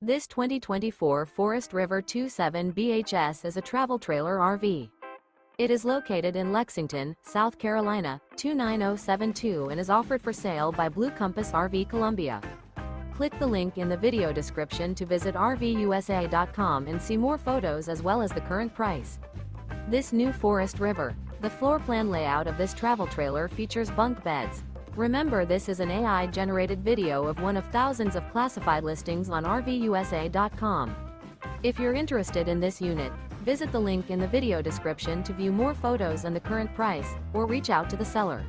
This 2024 Forest River 27 BHS is a travel trailer RV. It is located in Lexington, South Carolina, 29072 and is offered for sale by Blue Compass RV Columbia. Click the link in the video description to visit RVUSA.com and see more photos as well as the current price. This new Forest River. The floor plan layout of this travel trailer features bunk beds. Remember, this is an AI-generated video of one of thousands of classified listings on RVUSA.com. If you're interested in this unit, visit the link in the video description to view more photos and the current price, or reach out to the seller.